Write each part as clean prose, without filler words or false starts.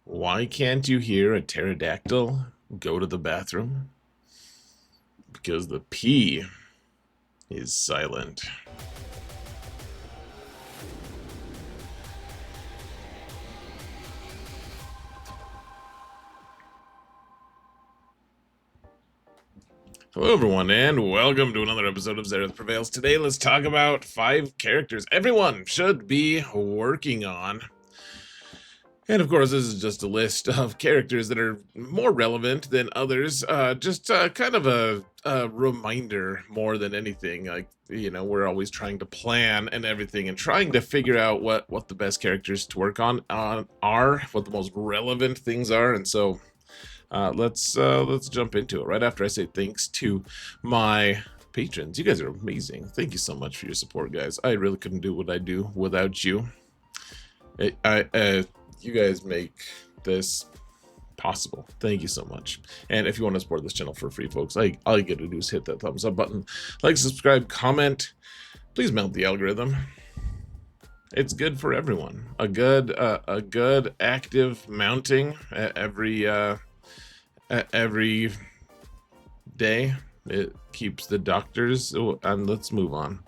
Why can't you hear a pterodactyl go to the bathroom? Because the P is silent. Hello, everyone, and welcome to another episode of Zereth Prevails. Today, let's talk about 5 characters everyone should be working on. And of course, this is just a list of characters that are more relevant than others. Kind of a reminder more than anything. We're always trying to plan and everything and trying to figure out what the best characters to work on are, what the most relevant things are. And so let's jump into it right after I say thanks to my patrons. You guys are amazing. Thank you so much for your support, guys. I really couldn't do what I do without you. You guys make this possible. Thank you so much. And if you want to support this channel for free, folks, all you gotta do is hit that thumbs up button, like, subscribe, comment. Please mount the algorithm. It's good for everyone. A good active mounting every day. It keeps the doctors. And let's move on.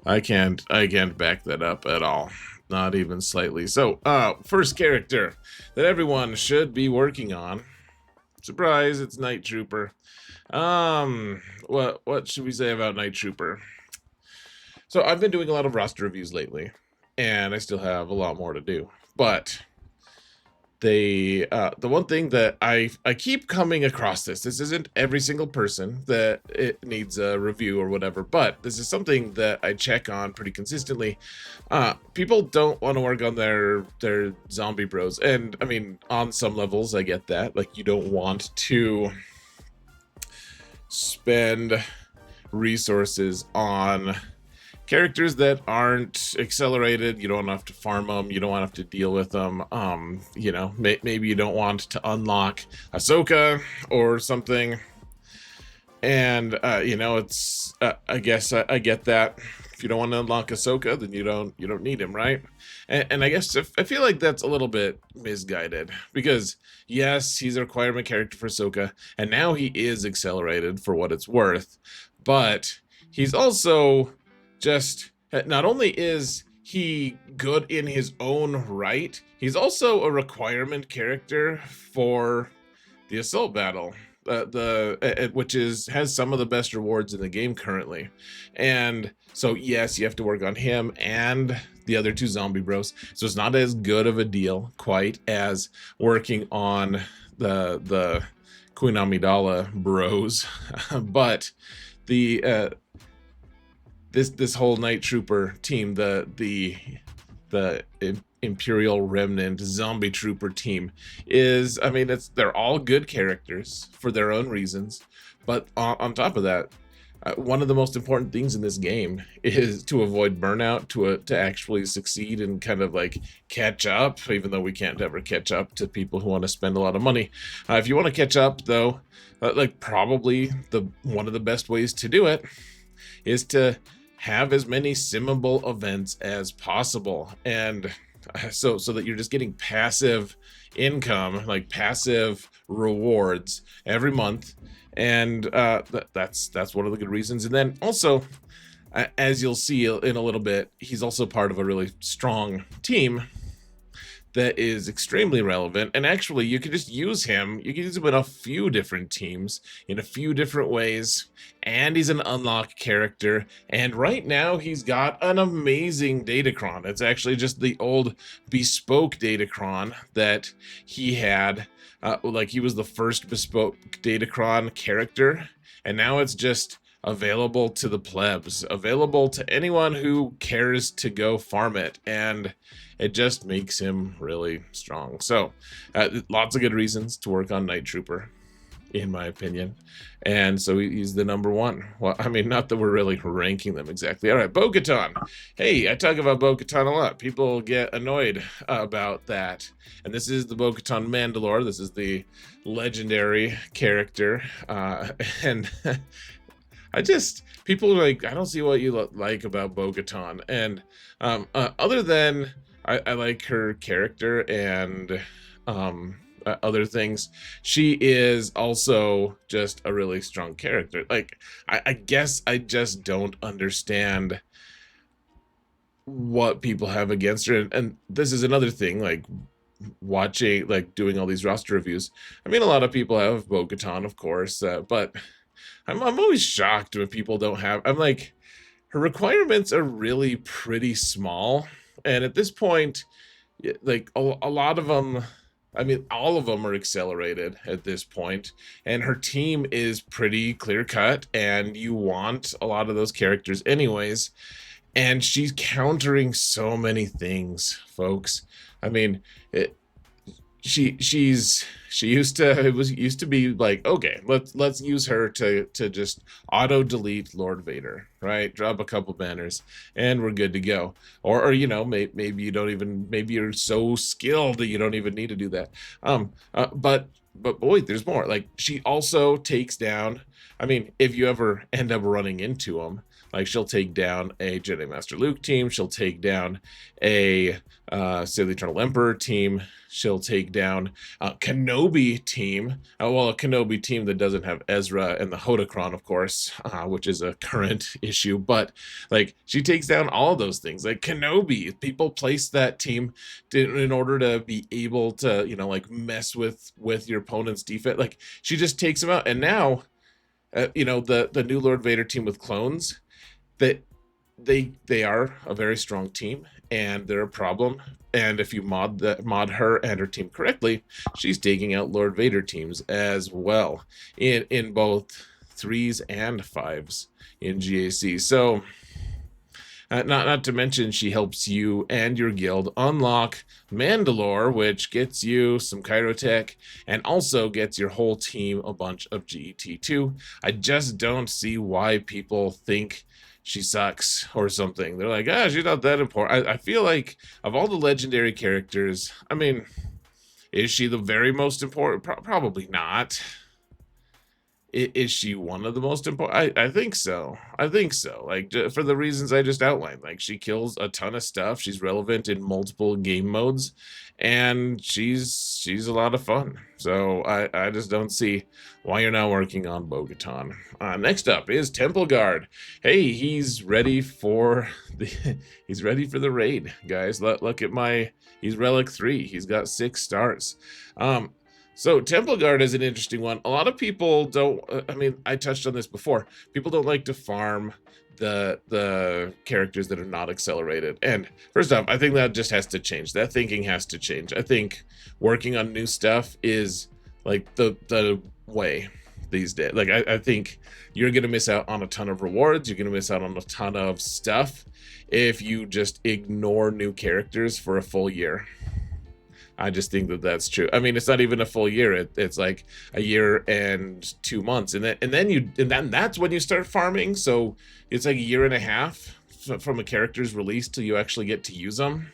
I can't back that up at all. Not even slightly. So, first character that everyone should be working on. Surprise, it's Night Trooper. What should we say about Night Trooper? So, I've been doing a lot of roster reviews lately, and I still have a lot more to do. But the one thing that I keep coming across this isn't every single person that it needs a review or whatever, but this is something that I check on pretty consistently. People don't want to work on their zombie bros, and I mean, on some levels I get that. Like, you don't want to spend resources on characters that aren't accelerated. You don't have to farm them. You don't have to deal with them. Maybe you don't want to unlock Ahsoka or something. And it's I guess I get that. If you don't want to unlock Ahsoka, then you don't need him, right? And I guess I feel like that's a little bit misguided, because yes, he's a requirement character for Ahsoka, and now he is accelerated for what it's worth, but he's also just, not only is he good in his own right, he's also a requirement character for the assault battle, which has some of the best rewards in the game currently. And so yes, you have to work on him and the other 2 zombie bros. So it's not as good of a deal quite as working on the Queen Amidala bros, but the this whole Night Trooper team, the Imperial Remnant Zombie Trooper team is, I mean, they're all good characters for their own reasons, but on top of that, one of the most important things in this game is to avoid burnout, to actually succeed and kind of like catch up, even though we can't ever catch up to people who want to spend a lot of money. If you want to catch up, though, probably one of the best ways to do it is to have as many simmable events as possible, and so that you're just getting passive income, like passive rewards every month. And that's one of the good reasons. And then also, as you'll see in a little bit, he's also part of a really strong team that is extremely relevant. And actually, you can just use him. You can use him in a few different teams, in a few different ways. And he's an unlock character. And right now, he's got an amazing Datacron. It's actually just the old bespoke Datacron that he had. He was the first bespoke Datacron character. And now it's just available to the plebs, available to anyone who cares to go farm it, and it just makes him really strong. So lots of good reasons to work on Night Trooper, in my opinion, and so he's the number 1. Well, I mean, not that we're really ranking them exactly. All right, Bo-Katan. Hey, I talk about Bo-Katan a lot. People get annoyed about that, and this is the Bo-Katan Mand'alor. This is the legendary character, and people are like, I don't see what you like about Bo-Katan. And other than I like her character and other things. She is also just a really strong character. Like I guess I just don't understand what people have against her, and this is another thing. Like watching, like doing all these roster reviews. I mean, a lot of people have Bo-Katan, of course, but I'm always shocked when people don't have. I'm like, her requirements are really pretty small, and at this point, like a lot of them, I mean, all of them are accelerated at this point, and her team is pretty clear cut, and you want a lot of those characters anyways, and she's countering so many things, folks. I mean, it, she used to, it was used to be like, okay, let's use her to just auto delete Lord Vader, right? Drop a couple banners and we're good to go. Or you know, maybe you don't even, maybe you're so skilled that you don't even need to do that. But boy, there's more. Like she also takes down, I mean, if you ever end up running into them, like she'll take down a Jedi Master Luke team, she'll take down a Sith Eternal Emperor team, she'll take down a Kenobi team, well, a Kenobi team that doesn't have Ezra and the Hodocron, of course, which is a current issue, but like she takes down all of those things. Like Kenobi, people place that team in order to be able to, you know, like mess with your opponent's defense. Like she just takes them out, and now you know, the new Lord Vader team with clones, that they are a very strong team, and they're a problem. And if you mod her and her team correctly, she's taking out Lord Vader teams as well in both 3s and 5s in GAC. So not to mention, she helps you and your guild unlock Mand'alor, which gets you some Kyrotech and also gets your whole team a bunch of GET2. I just don't see why people think she sucks or something. They're like, she's not that important. I feel like of all the legendary characters, I mean, is she the very most important? Probably not. Is she one of the most important? I think so. I think so. Like for the reasons I just outlined. Like she kills a ton of stuff. She's relevant in multiple game modes, and she's a lot of fun. So I just don't see why you're not working on Bo-Katan. Next up is Temple Guard. Hey, he's ready for the raid, guys. Look at my, he's Relic 3. He's got 6 stars. So Temple Guard is an interesting one. A lot of people don't, I mean, I touched on this before. People don't like to farm the characters that are not accelerated. And first off, I think that just has to change. That thinking has to change. I think working on new stuff is like the way these days. Like I think you're gonna miss out on a ton of rewards. You're gonna miss out on a ton of stuff if you just ignore new characters for a full year. I just think that that's true. I mean, it's not even a full year. It's like a year and 2 months, and then that's when you start farming. So it's like a year and a half from a character's release till you actually get to use them.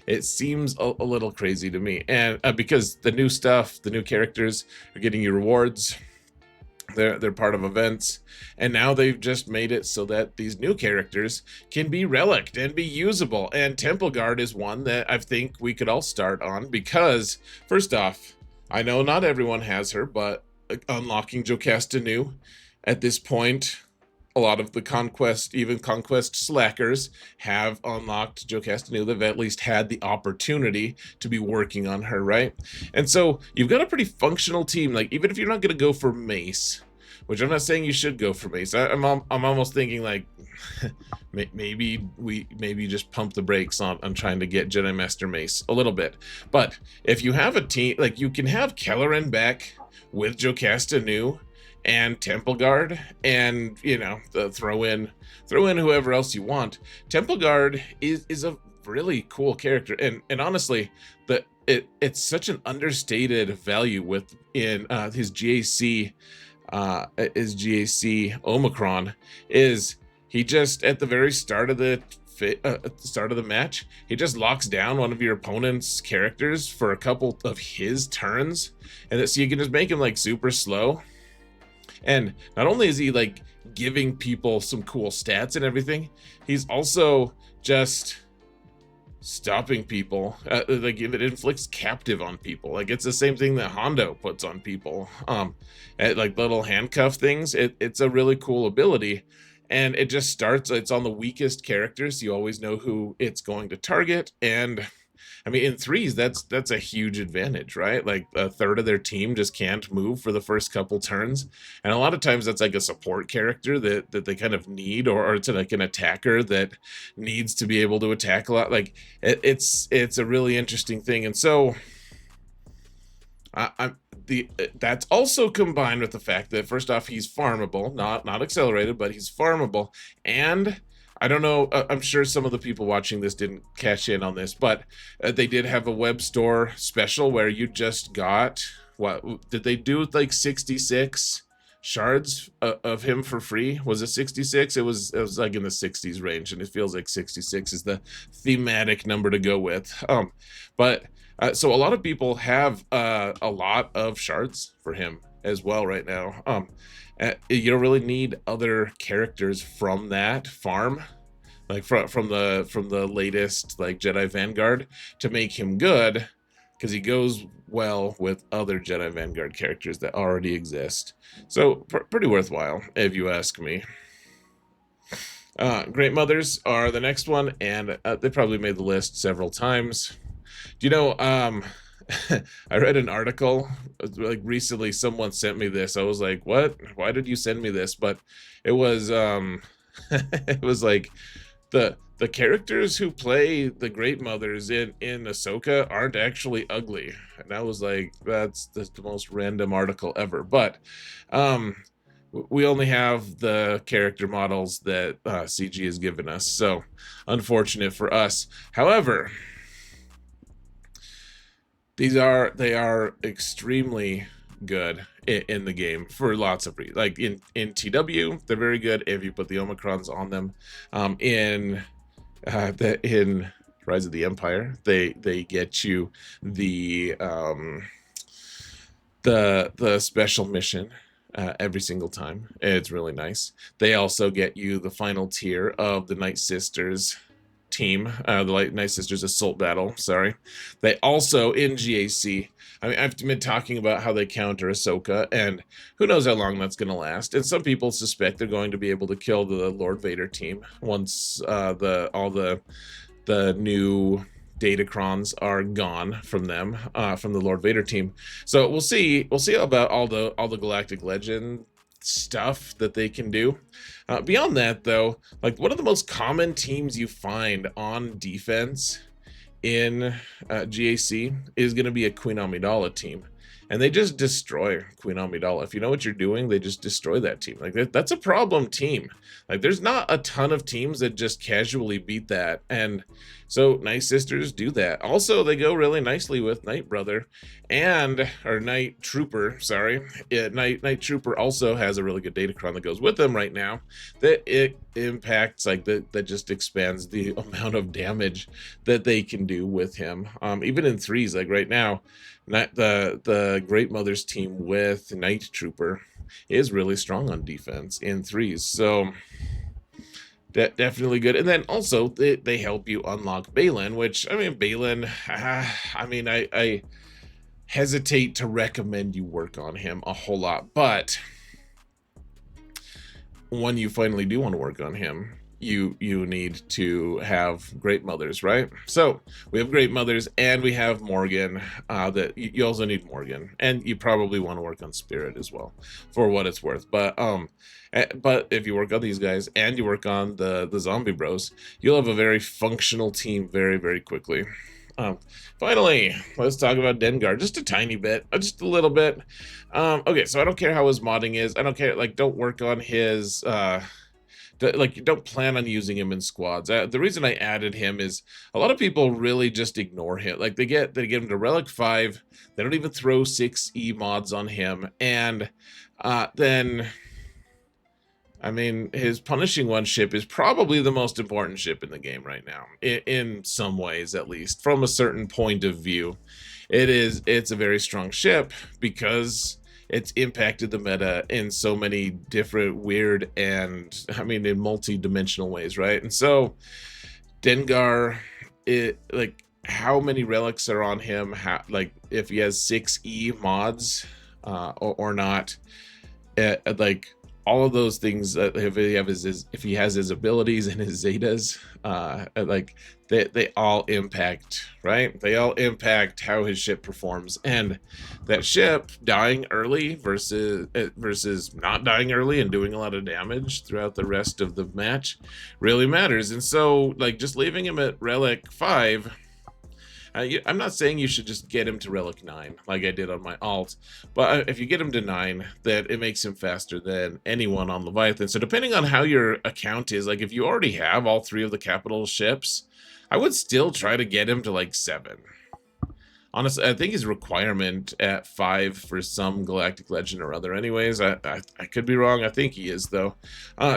It seems a little crazy to me, and because the new stuff, the new characters are getting you rewards. They're part of events, and now they've just made it so that these new characters can be relicked and be usable, and Temple Guard is one that I think we could all start on, because first off, I know not everyone has her, but unlocking Jocasta Nu at this point, a lot of the Conquest, even Conquest slackers, have unlocked Jocasta Nu. They've at least had the opportunity to be working on her, right? And so you've got a pretty functional team. Like, even if you're not going to go for Mace, which I'm not saying you should go for Mace. I'm almost thinking like maybe just pump the brakes on trying to get Jedi Master Mace a little bit. But if you have a team, like you can have Kelleran back with Jocasta Nu and Temple Guard, and you know, throw in whoever else you want. Temple Guard is a really cool character, and honestly, it's such an understated value within his GAC Omicron. Is he just at the very start of the match, he just locks down one of your opponent's characters for a couple of his turns, and so you can just make him like super slow. And not only is he like giving people some cool stats and everything, he's also just stopping people, like it inflicts captive on people. Like it's the same thing that Hondo puts on people, like little handcuff things. It's a really cool ability, and it just starts, it's on the weakest characters. You always know who it's going to target. And I mean, in threes, that's a huge advantage, right? Like a third of their team just can't move for the first couple turns, and a lot of times that's like a support character that they kind of need, or it's like an attacker that needs to be able to attack a lot. Like it's a really interesting thing, and so I'm that's also combined with the fact that first off, he's farmable, not accelerated, but he's farmable. And I don't know, I'm sure some of the people watching this didn't cash in on this, but they did have a web store special where you just got, what did they do with like 66 shards of him for free? Was it 66? It was like in the 60s range, and it feels like 66 is the thematic number to go with. But so a lot of people have a lot of shards for him as well right now. You don't really need other characters from that farm, like from the latest like Jedi Vanguard, to make him good, because he goes well with other Jedi Vanguard characters that already exist. So pretty worthwhile, if you ask me. Great Mothers are the next one, and they probably made the list several times. Do you know, I read an article like recently, someone sent me this. I was like, what? Why did you send me this? But it was it was like the characters who play the Great Mothers in Ahsoka aren't actually ugly. And I was like, that's the most random article ever. But we only have the character models that CG has given us, so unfortunate for us. However, they are extremely good in the game for lots of reasons. Like in TW, they're very good if you put the Omicrons on them. In Rise of the Empire, they get you the special mission every single time. It's really nice. They also get you the final tier of the Night Sisters team, the Night Sisters Assault Battle, sorry. They also, in GAC, I mean, I've been talking about how they counter Ahsoka, and who knows how long that's going to last. And some people suspect they're going to be able to kill the Lord Vader team once all the new Datacrons are gone from them, from the Lord Vader team. So we'll see about all the Galactic Legend stuff that they can do. Beyond that, though, like one of the most common teams you find on defense in GAC is going to be a Queen Amidala team. And they just destroy Queen Amidala. If you know what you're doing, they just destroy that team. Like that's a problem team. Like there's not a ton of teams that just casually beat that. And so Night Sisters do that. Also, they go really nicely with Night Brother or Night Trooper, sorry. Night Trooper also has a really good Datacron that goes with them right now. That it impacts, like that just expands the amount of damage that they can do with him. Even in threes, like right now, the Great Mothers team with Night Trooper is really strong on defense in threes. So definitely good. And then also they help you unlock Baylan, which, I mean, Baylan, I mean, I hesitate to recommend you work on him a whole lot, but when you finally do want to work on him, you need to have Great Mothers, right? So we have Great Mothers, and we have Morgan. That you also need Morgan, and you probably want to work on Spirit as well, for what it's worth. But if you work on these guys and you work on the zombie bros, you'll have a very functional team very, very quickly. Finally, let's talk about Dengar just a tiny bit, just a little bit. Okay, so I don't care how his modding is. I don't care. Like, don't work on his. Like, you don't plan on using him in squads. The reason I added him is a lot of people really just ignore him. Like they get him to Relic 5, they don't even throw 6E mods on him, and then I mean, his punishing one ship is probably the most important ship in the game right now, in some ways, at least from a certain point of view. It's a very strong ship because it's impacted the meta in so many different weird and, I mean, in multi-dimensional ways, right? And so Dengar it like how many relics are on him, how, like if he has 6E mods or not, like all of those things, if he has his abilities and his zetas, like they all impact, right? They all impact how his ship performs, and that ship dying early versus not dying early and doing a lot of damage throughout the rest of the match really matters. And so, like, just leaving him at relic 5, I'm not saying you should just get him to relic 9 like I did on my alt, but if you get him to 9, that it makes him faster than anyone on Leviathan. So depending on how your account is, like if you already have all 3 of the capital ships, I would still try to get him to like 7. Honestly, I think his requirement at 5 for some galactic legend or other. Anyways, I could be wrong. I think he is though.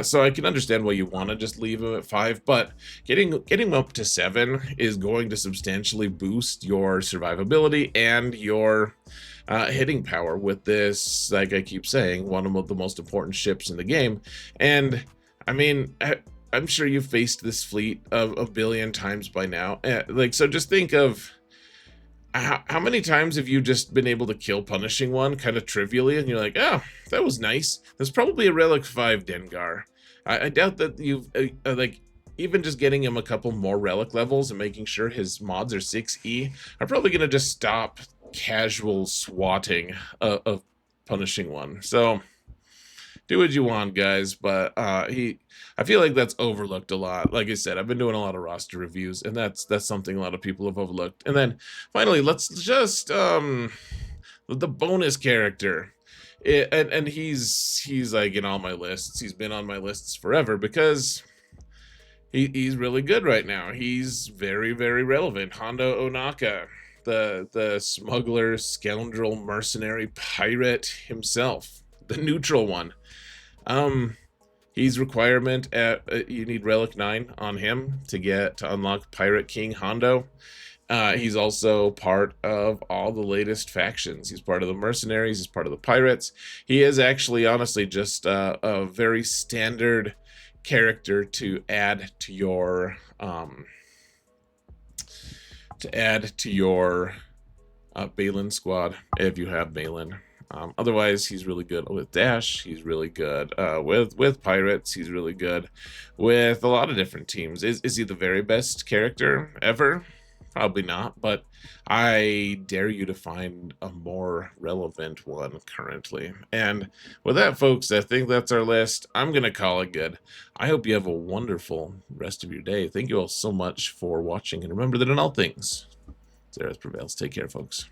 So I can understand why you want to just leave him at 5, but getting him up to 7 is going to substantially boost your survivability and your hitting power with this. Like I keep saying, one of the most important ships in the game, and I mean. I'm sure you've faced this fleet a billion times by now. Like, so just think of how many times have you just been able to kill punishing one kind of trivially, and you're like, oh, that was nice. There's probably a relic 5 Dengar. I doubt that you've like even just getting him a couple more relic levels and making sure his mods are 6E are probably gonna just stop casual swatting of punishing one. So do what you want, guys, but I feel like that's overlooked a lot. Like I said, I've been doing a lot of roster reviews, and that's something a lot of people have overlooked. And then finally, let's just the bonus character. And he's like in all my lists. He's been on my lists forever because he's really good right now. He's very, very relevant. Hondo Onaka, the smuggler, scoundrel, mercenary, pirate himself, the neutral one. He's requirement at you need relic 9 on him to unlock Pirate King Hondo. He's also part of all the latest factions. He's part of the mercenaries. He's part of the pirates. He is actually, honestly, just a very standard character to add to your Balin squad if you have Balin. Otherwise, he's really good with Dash. He's really good with Pirates. He's really good with a lot of different teams. Is he the very best character ever? Probably not, but I dare you to find a more relevant one currently. And with that, folks, I think that's our list. I'm going to call it good. I hope you have a wonderful rest of your day. Thank you all so much for watching. And remember that in all things, Zereth prevails. Take care, folks.